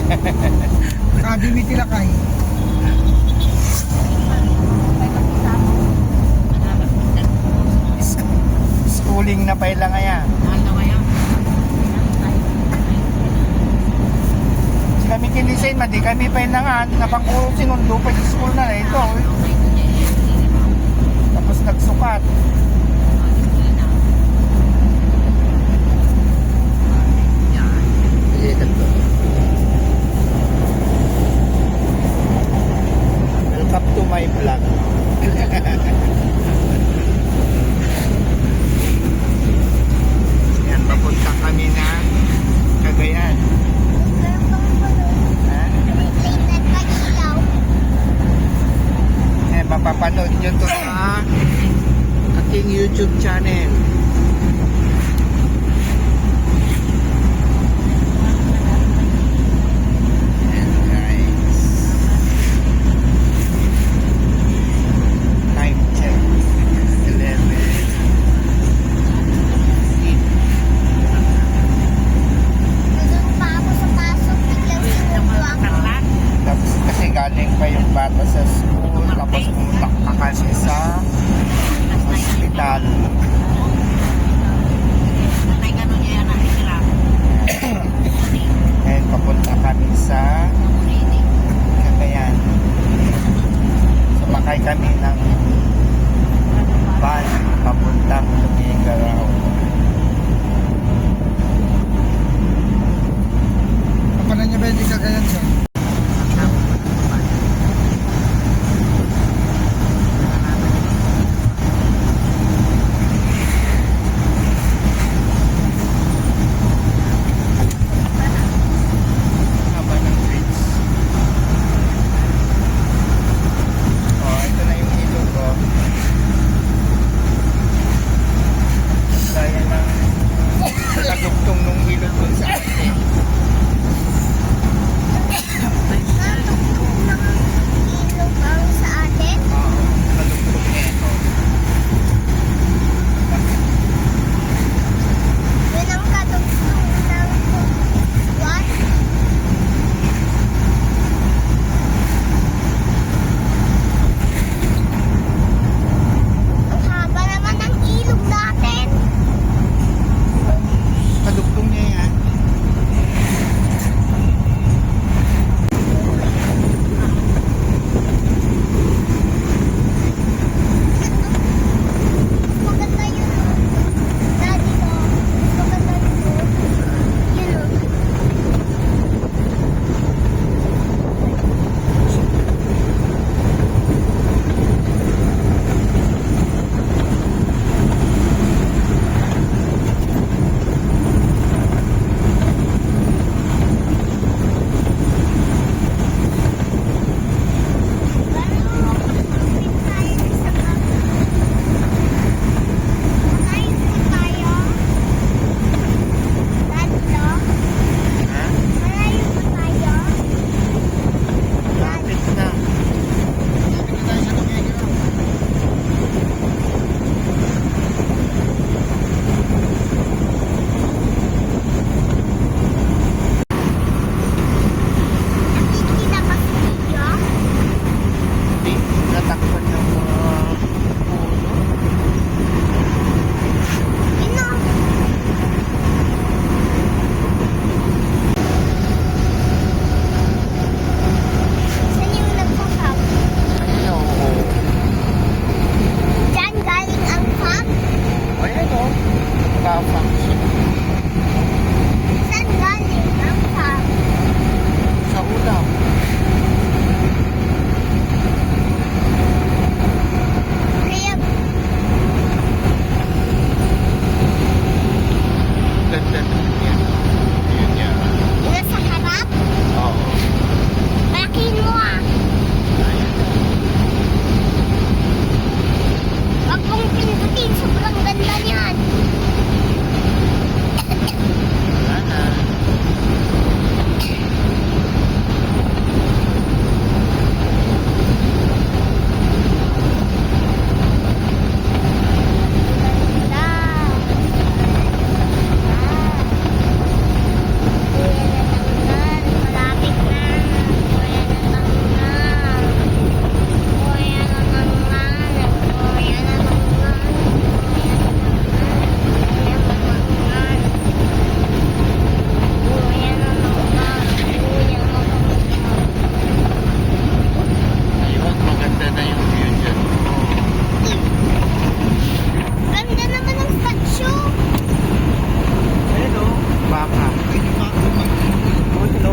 Academy Tilakay. Schooling na pa ilang nga. Kami kinisin, madi kami pa ilangan. Napangkuro sinundo pa sa school na ito. Tapos nagsukat. Welcome to my vlog. Yan, papunta kami ng Cagayan. Eh, mapapanood nyo to sa aking YouTube channel. Ayan, guys. Time check. 11. Tapos kasi galing pa yung bata sa school, tapos pumunta pa kasi sa hospital.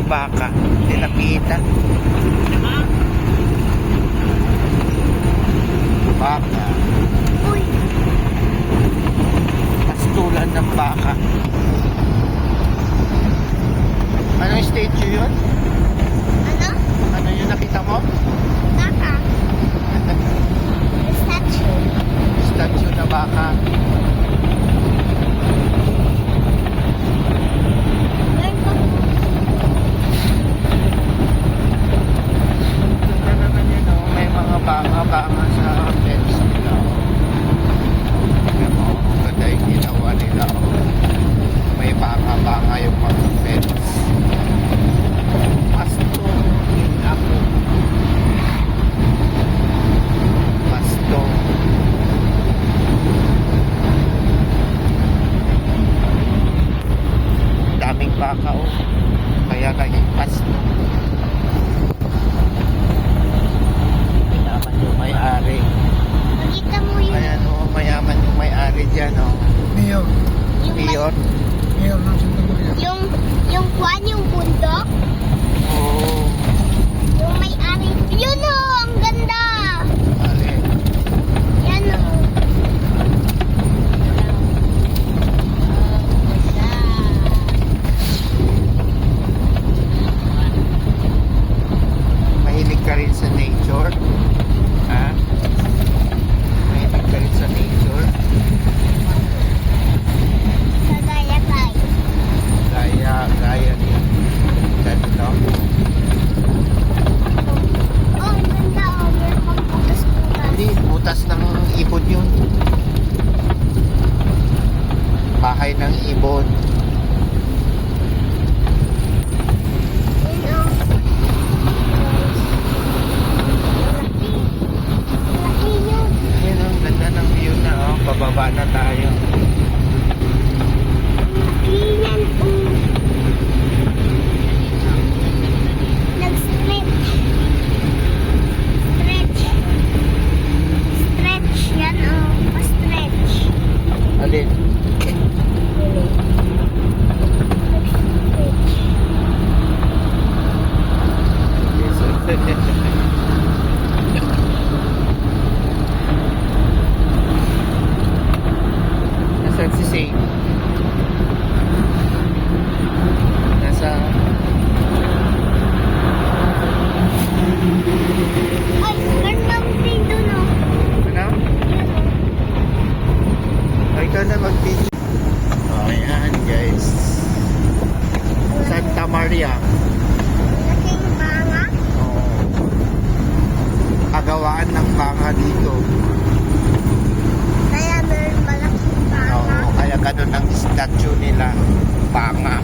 baka. Hindi nakita. Baka. Uy, Pastulan ng baka. Anong statue yun? ano? Ano yung nakita mo? Baka. Statue. Statue na baka. Meron pa po. Ito naman yun, oh. May mga baka sa fence nila. Oh. Tingnan mo, ang ganda yung ginawa nila. Oh. May baka yung mga fence. Pasto in ako. Pasto. Daming baka, oh. Kaya naging pasto. Mayaman yung may-ari. Nakita mo yung, Ayan, oh, mayaman yung may-ari dyan, oh. Mayor. yung, Mayor. Mayor ng Santa Maria. yung kwan, yung bundok. Oh. Yung may-ari. Yun o, ang ganda. Alin. Yan o. Mahilig ka rin sa nature? Ha? Mahilig ka rin sa nature? Sa gaya tayo. Gaya rin. Ganito. Oh, ang ganda o. Meron pang butas-butas. Hindi, butas ng ibon yun. Bahay ng ibon. Yun o. Laki. Laki yun. Ayun, ang ganda ng view na, oh. Bababa na tayo. Laki yan o. Nag-stretch. Stretch. Stretch. Yan o. Pa-stretch. Alin? Nasaan si Saint? Nasa... Ay, meron bang thing dun o. Ano? O, ikaw na mag-video. O, ayan guys. Santa Maria. Laking banga. Oo. Pagawaan ng banga dito. Kaya meron malaking banga. Oo, kaya ganun ang statue nila. Banga.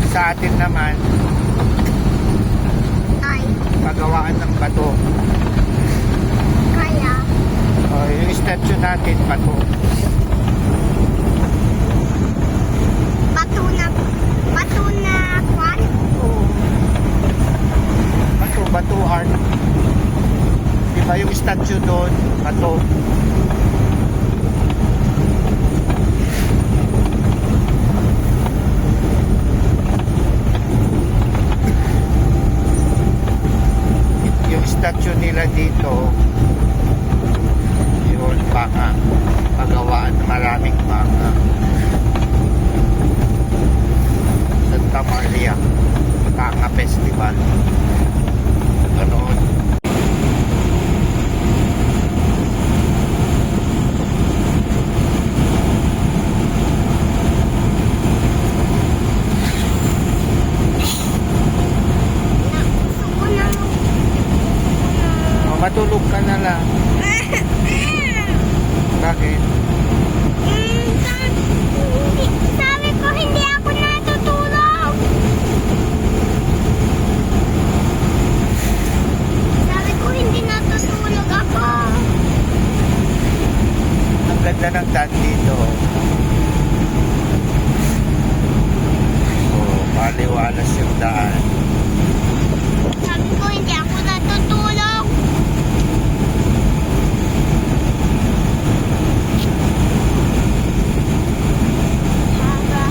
Sa atin naman, Ay, pagawaan ng bato. kaya. O, yung statue natin, bato. Bato na kwan. Bato art. Diba yung statue doon, bato. Yung statue nila dito, yun, baka. Pagawaan ng maraming baka. Santa Maria Baka Festival. Ganoon. Gusto ko na O, matulog ka na lang. Bakit? Sabi ko hindi ako natutulog. Sabi ko hindi natutulog ako. Ang ganda ng daan dito. Oh, maliwalas yung daan. Sabi ko hindi ako natutulog. Saga.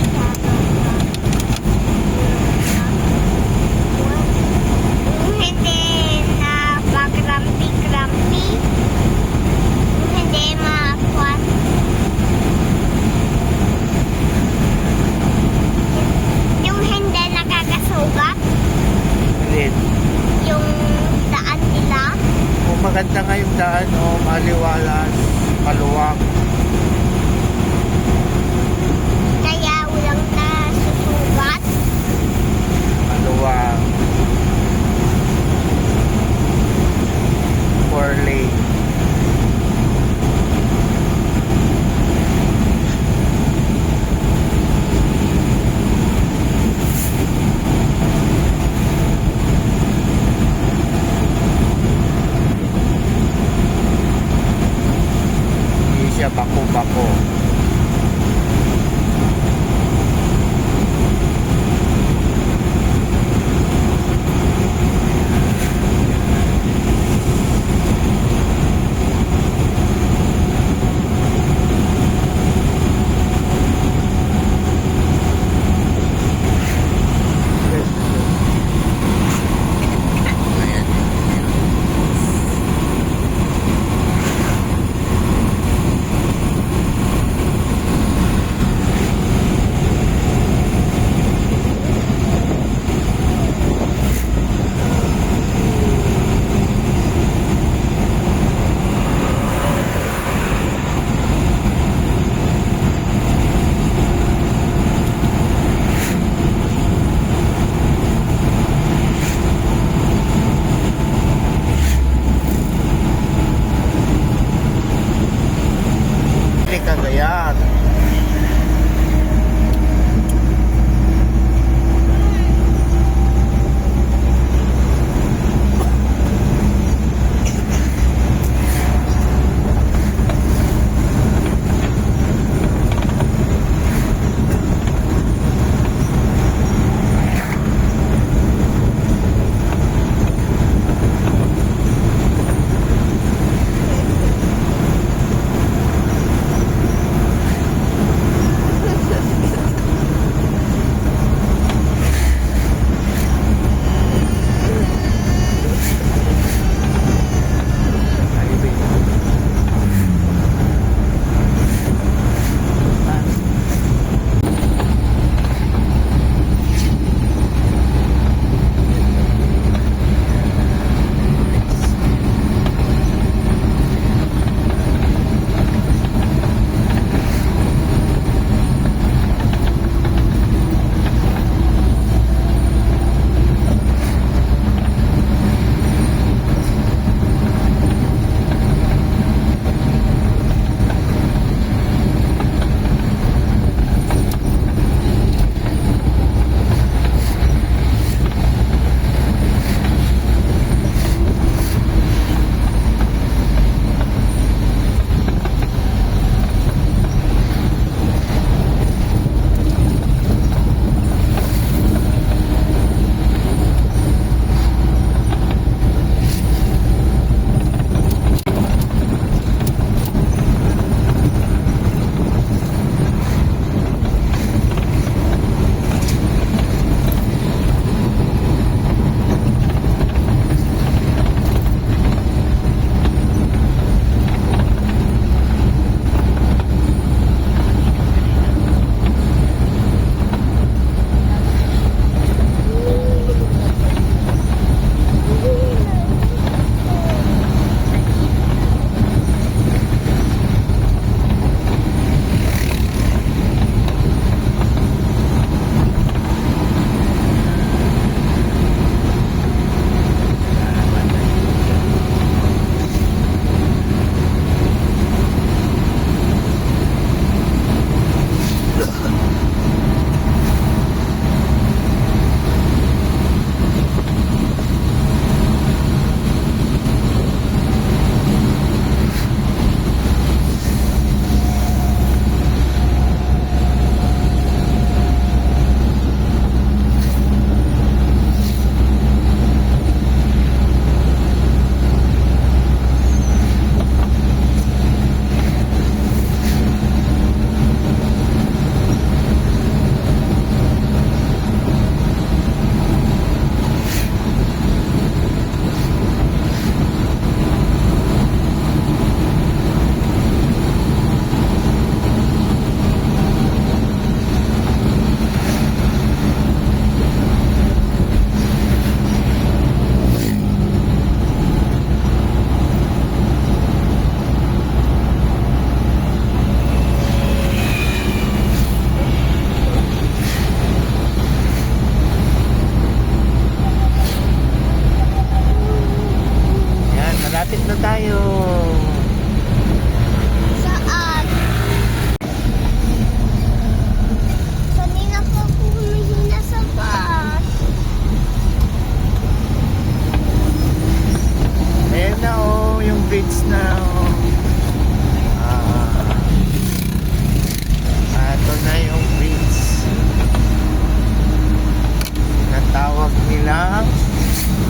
Maganda nga yung daan, oh, maliwalas, maluwag. Kaya walang nasusugat. Maluwag. 4 lane. Hindi siya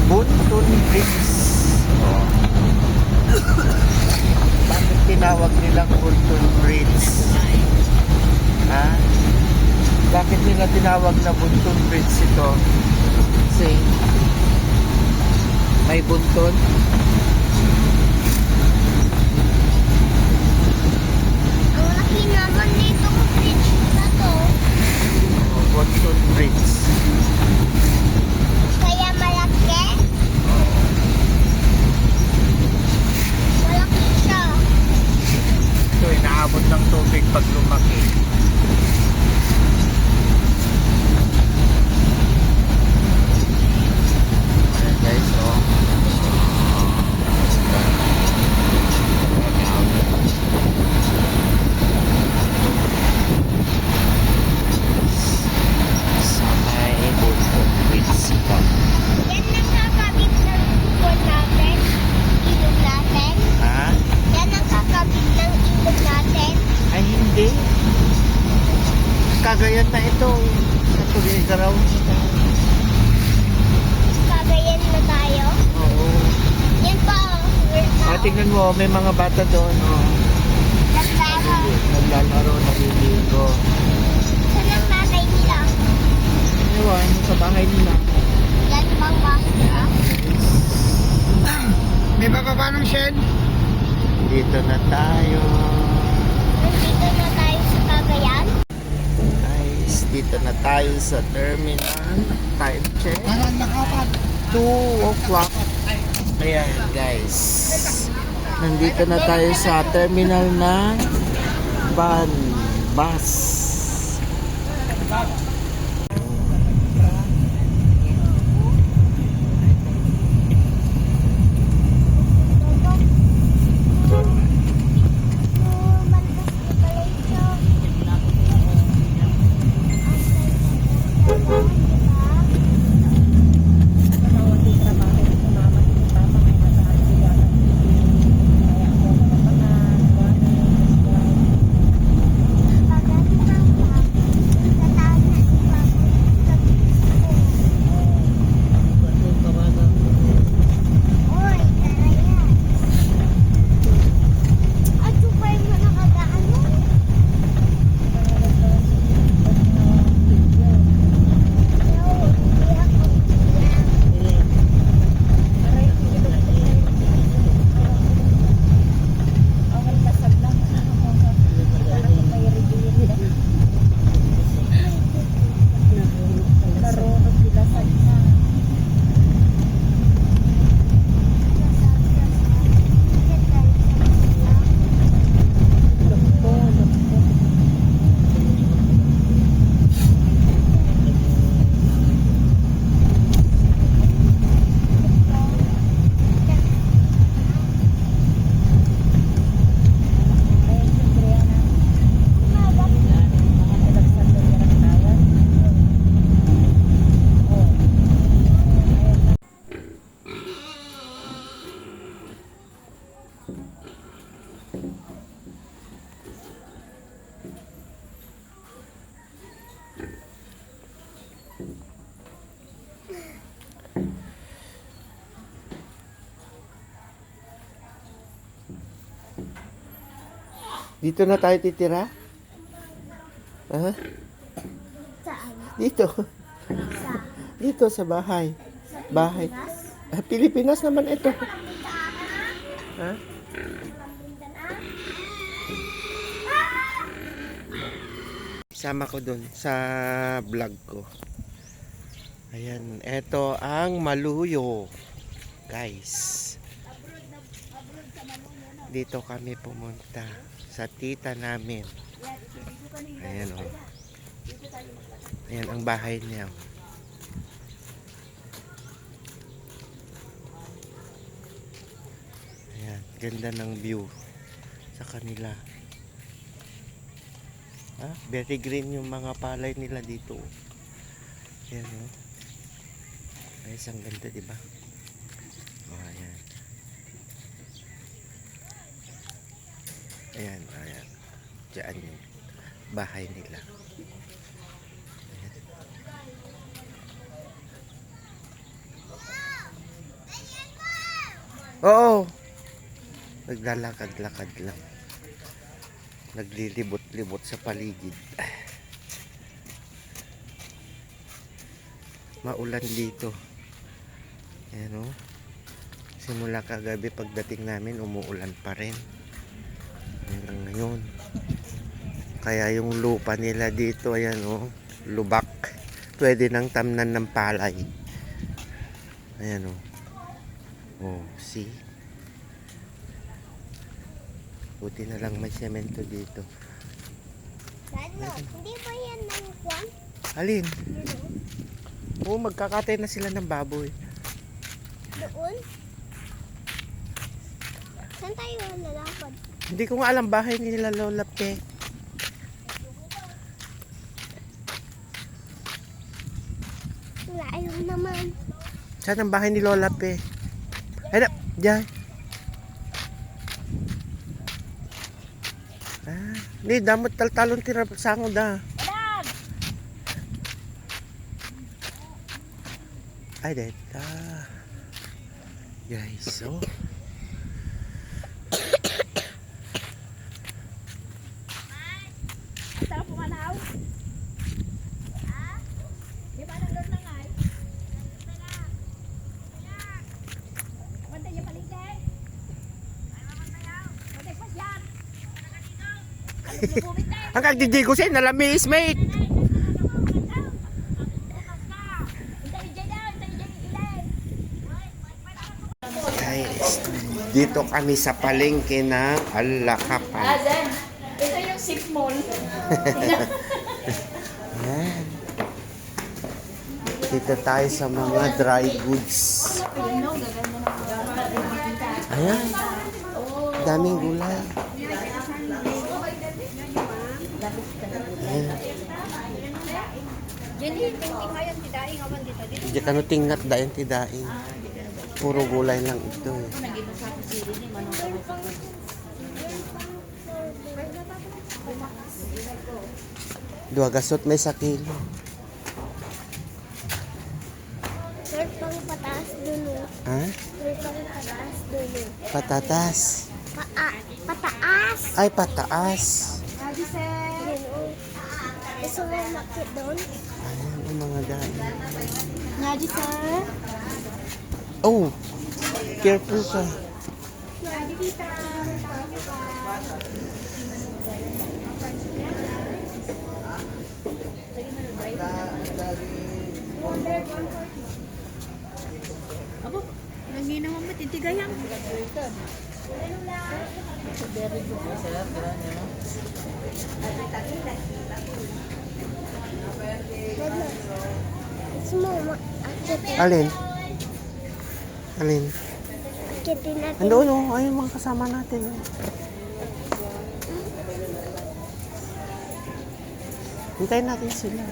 Buntun Bridge. Oh. Bakit tinawag nilang Buntun Bridge? Ha? Bakit nila tinawag na Buntun Bridge ito? Kasi may buntun. Ang laki naman nito bridge na to. Buntun Bridge. Kaya malaki. Malaki siya. Ito, inaabot ng tubig pag lumaki. Ayan guys, oh. Sa may Buntun Bridge po. Yan nakakabit ng ilog natin. Ilog natin. Ha? Yan nakakabit ng ilog natin. Ay, hindi. Kagayan na ito. Sa Tuligaraw. Kagayan na tayo. Oo. Yan pa. We're Ah, tingnan mo, may mga bata doon. Oh. Nagtara. Naglalaro, naliligo. Saan ang tatay nila? Ewan, sa bahay nila. Yan bang basta? May bababa ng Shell. Dito na tayo. Nandito na tayo sa Cagayan. Guys, dito na tayo sa terminal. Time check. Parang nakapat. 2 o'clock. Ayan, guys. Nandito na tayo sa terminal ng van, bus. Dito na tayo titira? Ha? Saan? Dito. Sa Dito sa bahay. Bahay. Pilipinas? Ah, Pilipinas naman ito. Ha? Sama ko dun sa vlog ko. Ayan, ito ang Maluyo. Guys. Dito kami pumunta sa tita namin. Ayan o. Ayan ang bahay niya. Ayan, ganda ng view sa kanila. Ah, very green yung mga palay nila dito. Ayan o. Guys, ang ganda, diba? Oh, ayan. Ayan, ayan. Diyan yung bahay nila. Ayan. Oo. Naglalakad-lakad lang. Naglilibot-libot sa paligid. Maulan dito. Ayan o. Simula kagabi pagdating namin, umuulan pa rin. Hanggang ngayon. Kaya yung lupa nila dito, ayan o, lubak. Pwede nang tamnan ng palay. Ayan o. Oh, see? Buti na lang may semento dito. Dado, hindi ba yan ng kwan? Alin? Oo, magkakatay na sila ng baboy. Doon? Saan tayo lalakad? Hindi ko nga alam bahay nila Lola Pe. Layo naman. Saan ang bahay ni Lola Pe? Ay na, dyan. Hindi, damot taltalon tira sango da. Ay, deta. Guys, so. Sa po kanaw? Di ba nang lord na nga eh? Bantay niya paligay. Bantay pas yan. Ang kagdidi ko siya, nalamis, mate. Guys, dito kami sa palengke ng Alakapan. Azen, ito yung sip mall. Ayan. Dito tayo sa mga dry goods. Ayan. Daming gulay. Ayan. Jenny, tingting ngayon, tidaing awan dito. Dito Diyan ka no tingat dayon tidain. Puro gulay lang ito eh. nag-iba sa kusiri ni Manong Kapag. Dua gasot may sa kilo. Sir, pang pataas dulo. Ha? Sir, pang pataas dulo. Patatas. Pataas! Ay, pataas. Yun, oh. Gusto mo makit doon? Ayan ang mga daan. Ngaji, sir. Oh, careful ka. Ngaji, tita. Abo, nangi naman matitigayang. Gusto mo akitin? Alin? Alin? Akitin natin. Andoon oh, ay yung mga kasama natin. Oh. Hintayin natin sila.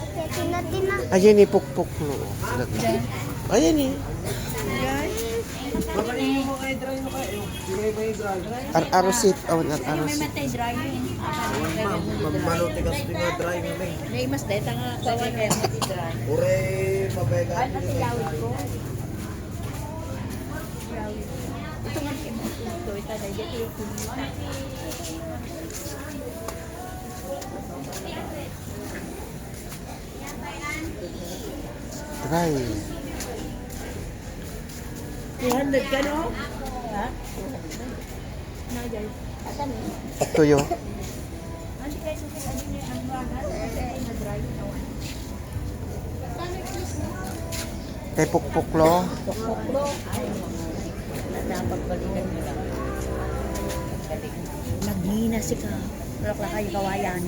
Akitin natin na. Ayan ni pukpuk no. Ayan ni. Ar-arosit. Oh, ar-arosit. Matay dry yun. Manuti kasi nga dry mo lang. May mas deta nga kawan kaya matay dry. Ure, mabega. Ay, matiyawid ko. Ito nga ito. Ito na dito. Try. 200 ka no? Ha? Nagyay. Atan eh. Tuyo. Andi kayo sa ano ni ang bagal kasi ay na-dry nawan. Kay pukpuk lo. Pokpoklo. Ay. Napagbalikan mo lang. Naghina si ka. Wala ka kayo kawayan.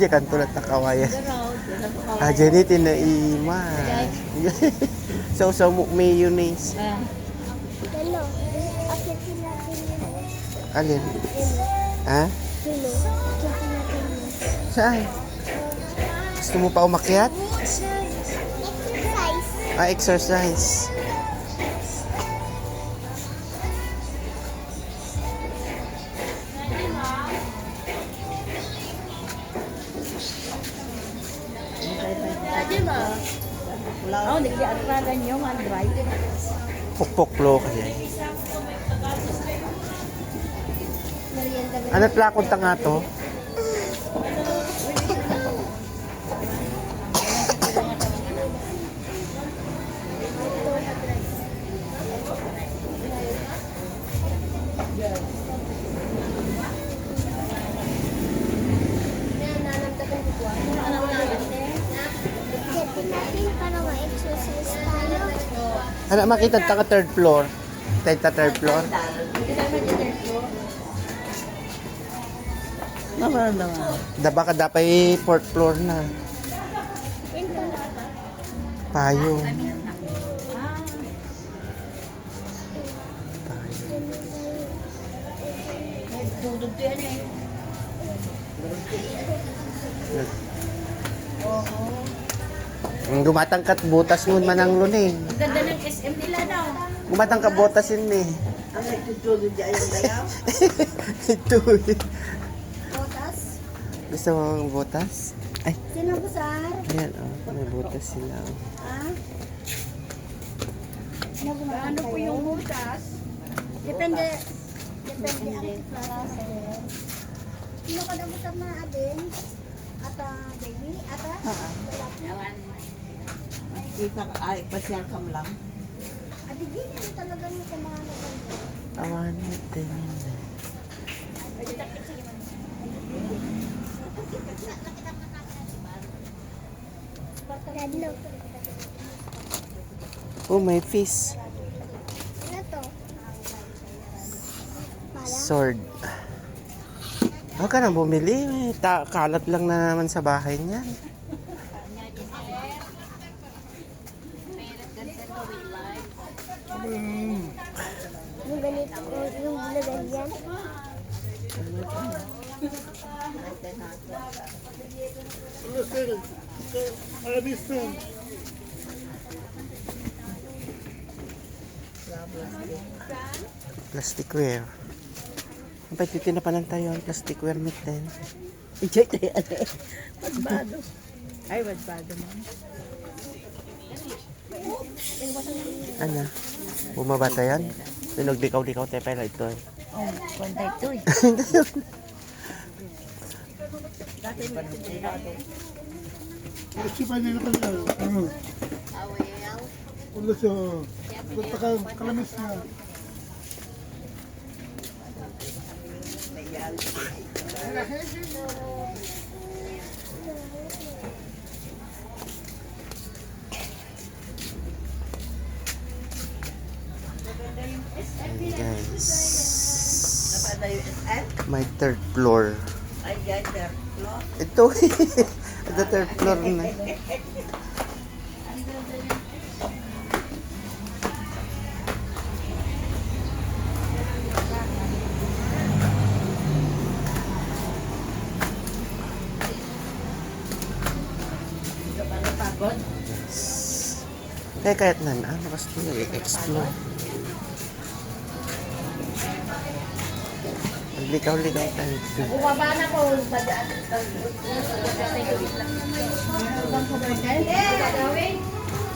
Diyan kan tulad na kawayan. Garaw. Ah, Jenny, tinaima. So, mayonnaise. Dalo. Akitin natin yun. Alin? Ha? Dalo. Akitin natin yun. Saan? Gusto mo pa umakyat? Exercise. Ah, exercise. Oh, hindi siya atragan yung dry. Pukpuklo kasi. Ano plakon ta nga to? Check natin para ma-exercise tayo. Ano makita ta ka third floor? Tayo third floor? Daba ka dapay fourth floor na. Ito. Payong. Dudugto yan eh. Gumatangkat butas mo man ang luning. Ang ganda ng SM nila daw. Gumatangkat butas yun eh. Ang nagtutulog dyan yung dayaw. Ito eh. Botas. Gusto mo ang butas? Ay, Sino ba sir? ayan oh. May butas sila oh. Ah? Ano po yung butas? Depende. Depende ang klase. Sino ka dapat sa mga adin? Ata baby? Ata? Ay, pasyal ka mo lang. Adigin yun talaga yung kumano ka. Awan natin. Dadlo. Oh, may fish. Ano to? Pala? Sword. Huwag ka na bumili. Kalat lang na naman sa bahay niyan. Yung ganito, yung bulagan yan. Plasticware. Ang pagtitin na pa lang tayo ang plasticware mitten. Enjoy tayo ano eh. Magbado. Ay, magbado man. Ano? Bumaba tayo yan? Tunog likaw-likaw tayo pala ito eh. Oh, konta ito eh. Kasi pa nila kanila. Ulo siya. Punta ka, kalamis na. Ayan guys. Napanda yung SM? My third floor. Ay, yan, third floor. Ito the third floor na. Pagod? Yes. Kaya kahit na gusto nyo i-explore. Likaw-likaw tayo. Bumaba na po.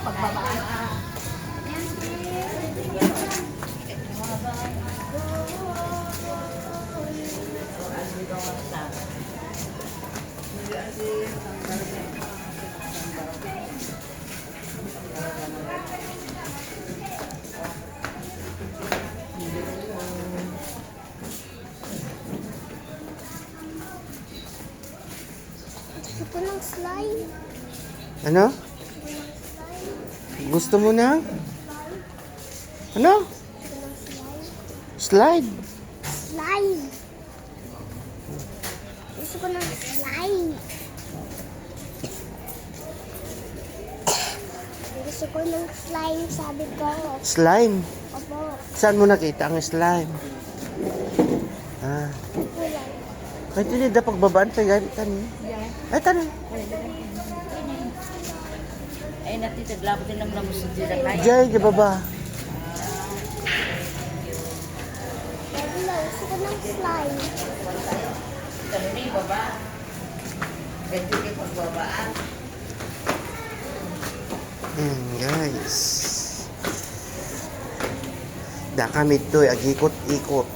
Pagbabaan. Ito ng slime. Ano? Gusto mo na? Ano? Ito ng slime. Slide. Slime. Gusto ko ng slime. Gusto ko ng slime, sabi ko. Slime. Opo. Saan mo nakita ang slime? Ah. Kulang. Kahit hindi na pagbabaan pa yan. Ay, tanong. Ay, natitaglabo din naman ang muso dito tayo. Jay, di ba ba? Dadlo, gusto ko ng slime. Kanina yung baba. Ganito yung pagbabaan. Ayan guys. Da kami to agikot-ikot.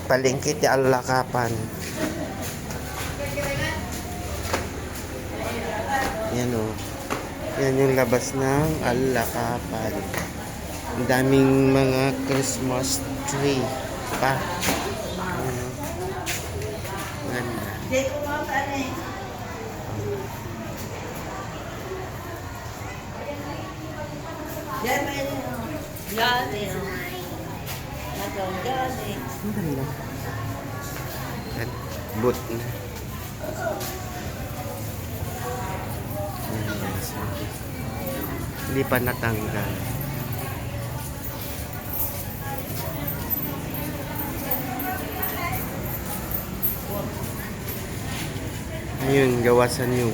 Palengke ti Alakapan. Yan o. Yan yung labas ng Alakapan. Ang daming mga Christmas tree pa. Ano? Ganda. Yan, may yan, Nagawang yan. Ang ganda. Yan. Boot na. Yan, guys. Hindi pa natanggal. Ayun, gawasan yung.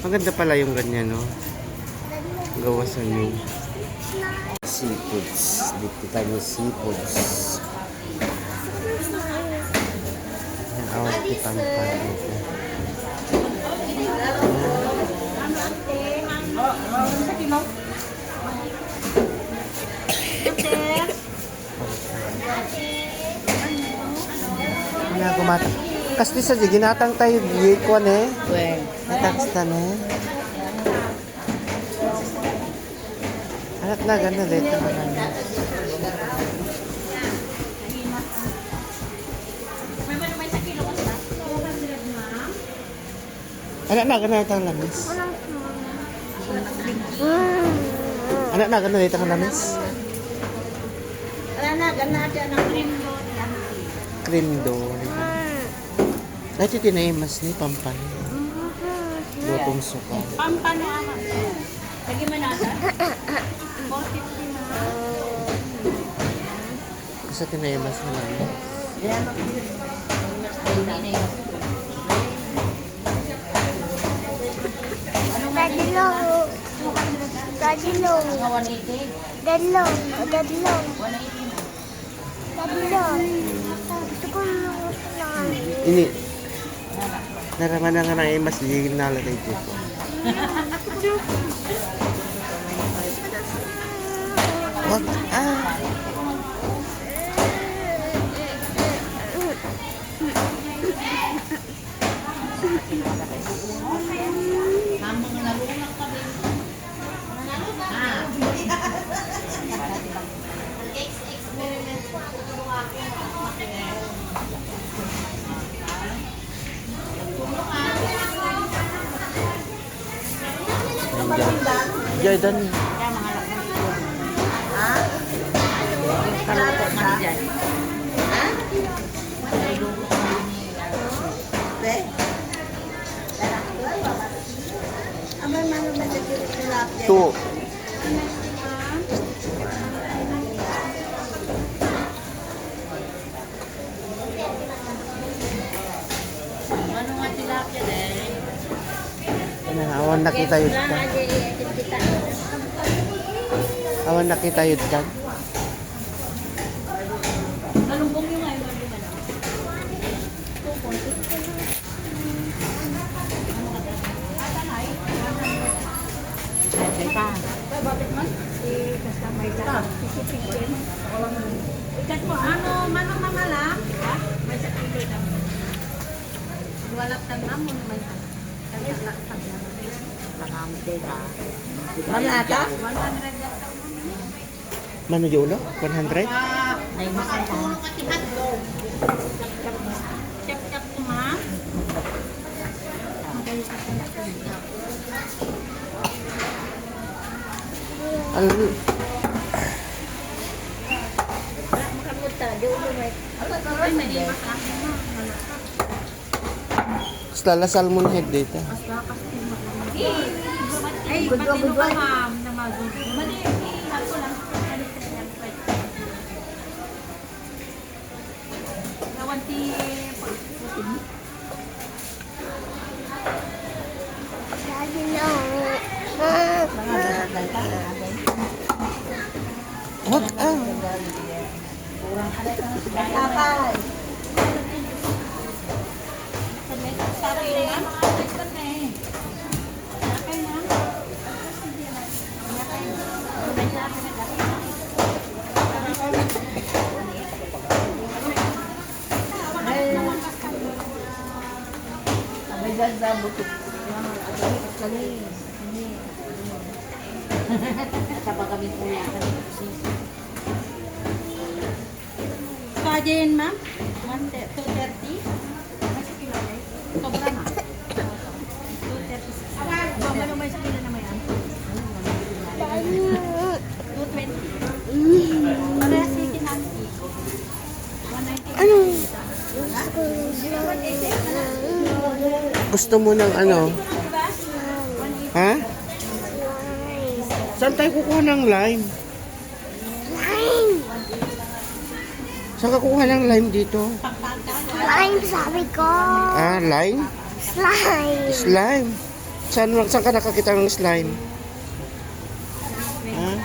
Maganda pala yung ganyan, no? Gawasan yung seafoods. Dito tayo seafoods. Yan, awat di pampan dito. Wala, kumata. Kasi sa ginatang tayo, gikwan eh. Well, Nataksta na eh. Anak na, ganda dito. Anak na, ganda dito ang lamis. Anak na, ganda dito ang lamis. Wala na, ganado ng cream doon. Cream doon. Ay, ito tinaimas ni Pampan. Lutong suka. Pampano ama. Lagi man nata. 450 na. Kasi tinaimas na lang. Dadilong. Dadilong. 180. Dadilong. Dadilong. Dadilong. Gusto ko lang. Ini. Naraman na nga na imas. Higil na lang dito. Wag. Ah. Jordan. Kalapot man dyan. Ha? Be? Amay man naman nagkirit ng lapya. Two. Ano nga tilapia din? Awan nakita yun ka. Awan nakita yun ka. Kalumbong yung ngayon di ba na? Bakit man? Kasama ito. Ikat mo, ano, manong mamala? Ha? May sa kilo na. Walap tang namon naman. Manata? Mano yung ulo? 100? Chap-chap mo ma. Al Makamuta, di ulo may. Ay, may limas akin ma. Stala salmon head dito. Ay, pati mo ka ma'am na mag-good. Mali, ako lang. Nawanti Dadilong. Wag ah. Kapay. sabi na. Sakay na. Kaya buto. Yan, agad kali. Ini. Sabag kami po yan. Kajayan, ma'am? 230? Sobra na. 236. Ano may sa kilo na may 220. Parehas city nanti. 190. Ano? Gusto mo ng ano? Ha? Saan tayo kukuha ng lime? Lime! Saan ka kukuha ng lime dito? Lime, sabi ko! Ah, lime? Slime! Slime. Saan ka nakakita ng slime? Ha?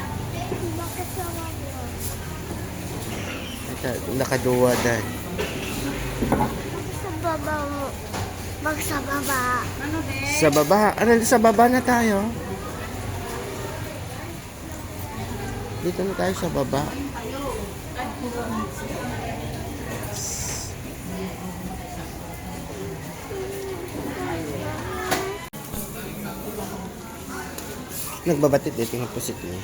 Nakaduwa dahil. Sa baba mo. Bag sa baba. Sa baba. Ano, sa baba na tayo. Dito na tayo sa baba. Nagbabatit dito yung pusit niya.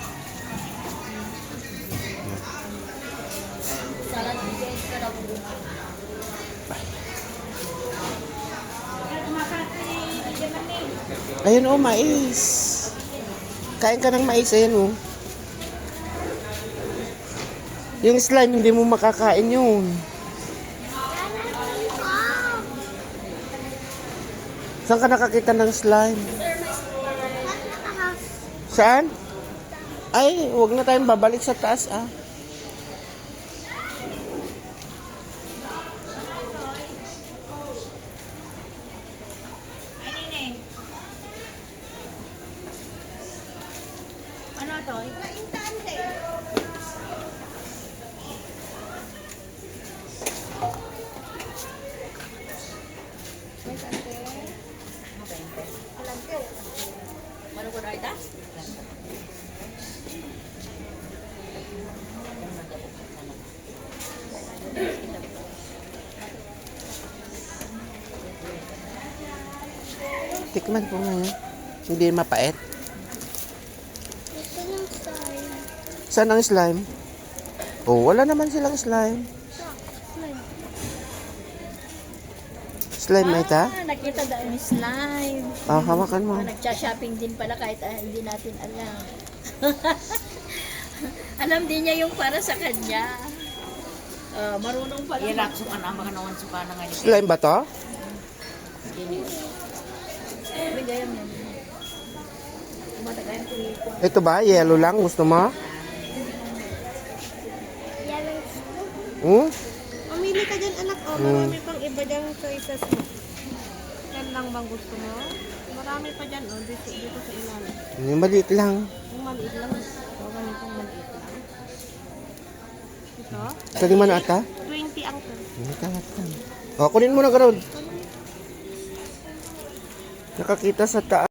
Ayun oh, mais. Kain ka ng mais, ayun oh. Yung slime, hindi mo makakain yun. Saan ka nakakita ng slime? Saan? Ay, huwag na tayong babalik sa taas ah. Ano to? Ano ko na ita? Tikman po ngayon. Hindi mapait. Ito yung slime. Saan ang slime? Oh, wala naman silang slime. Slime na ita? Nakita dahil ni slime. Ah, hawakan mo. Nagcha-shopping din pala kahit hindi natin alam. Alam din niya yung para sa kanya. Marunong pala. Yan ako ka na, mga nawan suka na nga. Slime ba to? Bigayam yan. Tumatagayan ko ito. Ito ba? Yellow lang? Gusto mo? Hmm? Mamili ka dyan, anak. O, marami pang iba dyan choices mo. Yan lang bang gusto mo? Marami pa dyan, o. Dito sa ilalim. Yung maliit lang. Yung maliit lang. O, ganitong maliit lang. Ito? Sa lima na ata? 20 ang to. Hindi ka lang. O, kunin mo na garod. Nakakita sa taas.